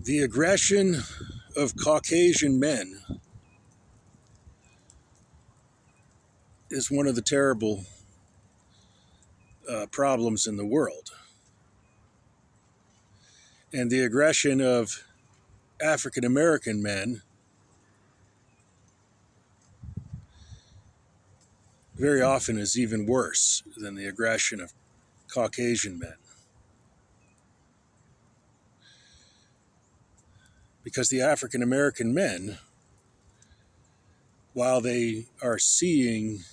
The aggression of Caucasian men is one of the terrible problems in the world. And the aggression of African American men very often is even worse than the aggression of Caucasian men. Because the African American men, while they are seeing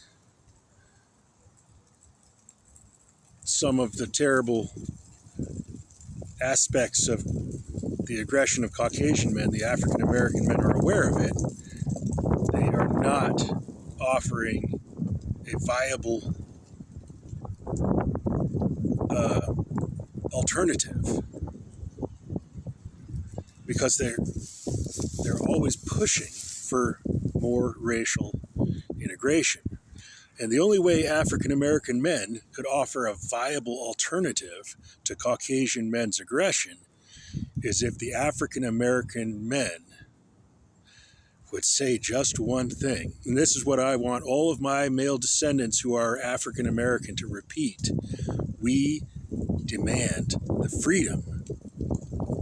some of the terrible aspects of the aggression of Caucasian men, the African American men are aware of it. They are not offering a viable alternative because they're always pushing for more racial integration. And the only way African American men could offer a viable alternative to Caucasian men's aggression is if the African American men would say just one thing. And this is what I want all of my male descendants who are African American to repeat. We demand the freedom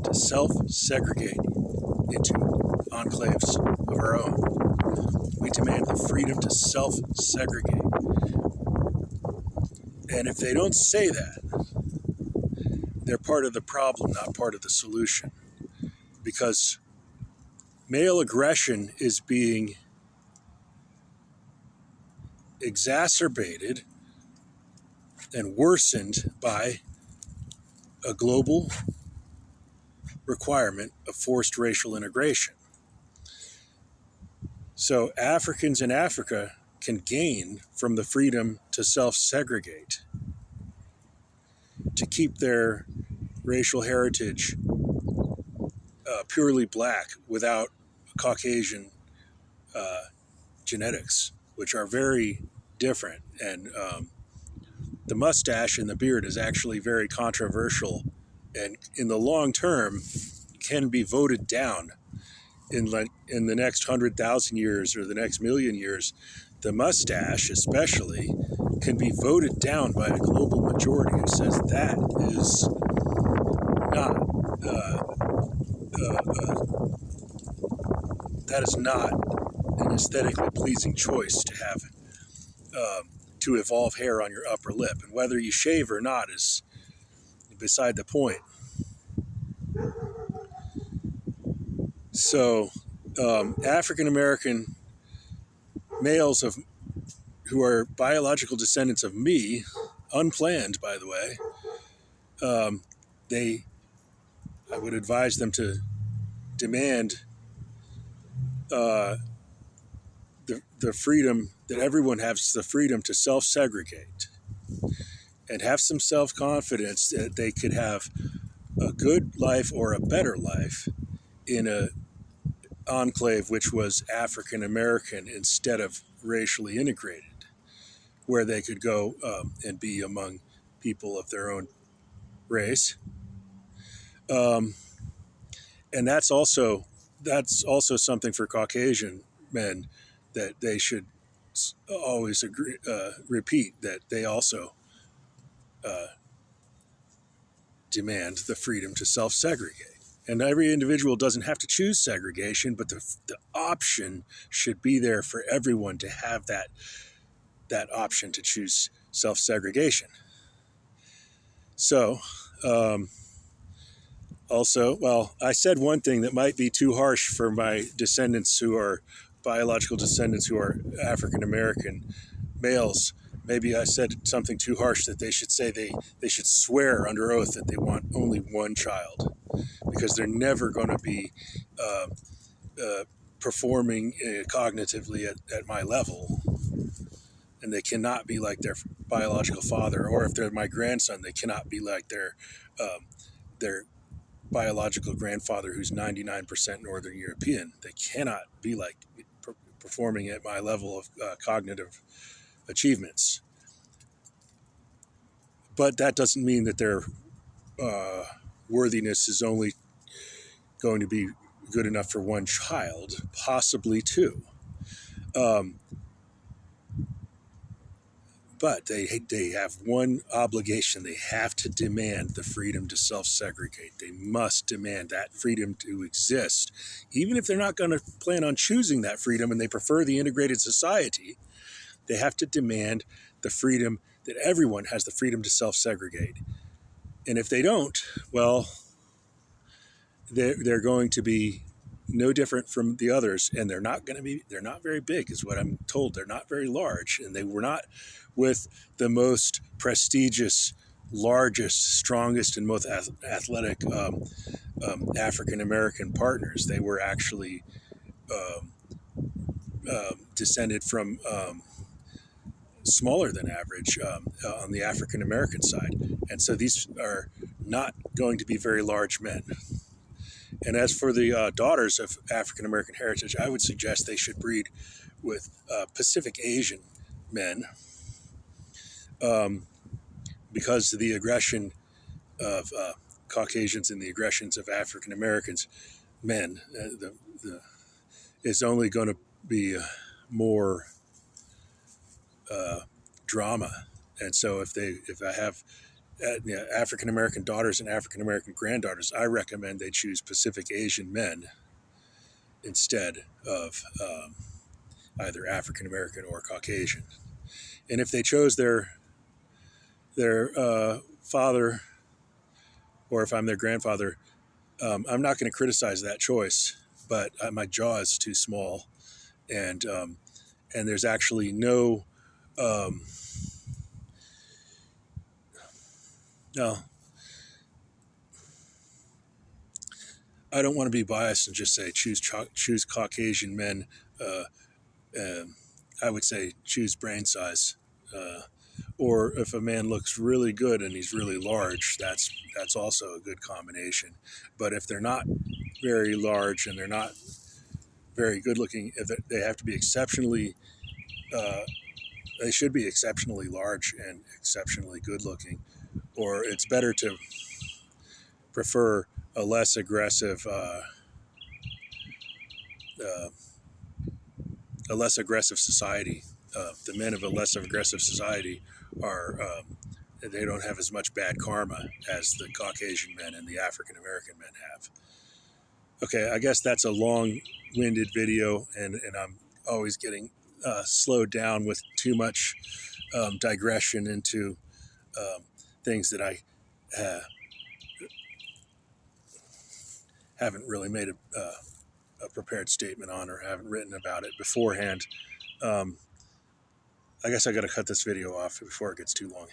to self-segregate into enclaves of our own. We demand the freedom to self-segregate. And if they don't say that, they're part of the problem, not part of the solution. Because male aggression is being exacerbated and worsened by a global requirement of forced racial integration. So Africans in Africa can gain from the freedom to self-segregate, to keep their racial heritage purely black without Caucasian genetics, which are very different. And the mustache and the beard is actually very controversial, and in the long term can be voted down in the next 100,000 years or the next million years. The mustache especially can be voted down by a global majority who says that is not an aesthetically pleasing choice to have, to evolve hair on your upper lip. And whether you shave or not is beside the point. So African American males who are biological descendants of me, unplanned by the way, I would advise them to demand the freedom that everyone has, the freedom to self-segregate, and have some self-confidence that they could have a good life or a better life in a enclave which was African American instead of racially integrated, where they could go and be among people of their own race. And that's also something for Caucasian men that they should always repeat, that they also demand the freedom to self-segregate. And every individual doesn't have to choose segregation, but the option should be there for everyone to have that option to choose self-segregation. So, also, well, I said one thing that might be too harsh for my descendants who are biological descendants who are African American males. Maybe I said something too harsh, that they should say they should swear under oath that they want only one child, because they're never going to be performing cognitively at my level, and they cannot be like their biological father. Or if they're my grandson, they cannot be like their biological grandfather who's 99% Northern European. They cannot be like performing at my level of cognitive achievements. But that doesn't mean that their worthiness is only going to be good enough for one child, possibly two. But they have one obligation. They have to demand the freedom to self-segregate. They must demand that freedom to exist. Even if they're not going to plan on choosing that freedom and they prefer the integrated society, they have to demand the freedom that everyone has the freedom to self-segregate. And if they don't, well, they're going to be no different from the others, and they're not very big, is what I'm told. They're not very large, and they were not with the most prestigious, largest, strongest, and most athletic African American partners. They were actually descended from smaller than average on the African American side, and so these are not going to be very large men. And as for the daughters of African American heritage, I would suggest they should breed with Pacific Asian men, because of the aggression of Caucasians and the aggressions of African Americans men is only going to be more drama. And so if I have African American daughters and African American granddaughters, I recommend they choose Pacific Asian men instead of either African American or Caucasian. And if they chose their father, or if I'm their grandfather, I'm not going to criticize that choice. But my jaw is too small, and there's actually no no. I don't want to be biased and just say choose Caucasian men. I would say choose brain size. Or if a man looks really good and he's really large, that's also a good combination. But if they're not very large and they're not very good looking, if they have to be exceptionally, they should be exceptionally large and exceptionally good looking. Or it's better to prefer a less aggressive, society. The men of a less aggressive society are they don't have as much bad karma as the Caucasian men and the African American men have. Okay, I guess that's a long-winded video, and I'm always getting slowed down with too much digression into things that I haven't really made a prepared statement on, or haven't written about it beforehand. I guess I got to cut this video off before it gets too long.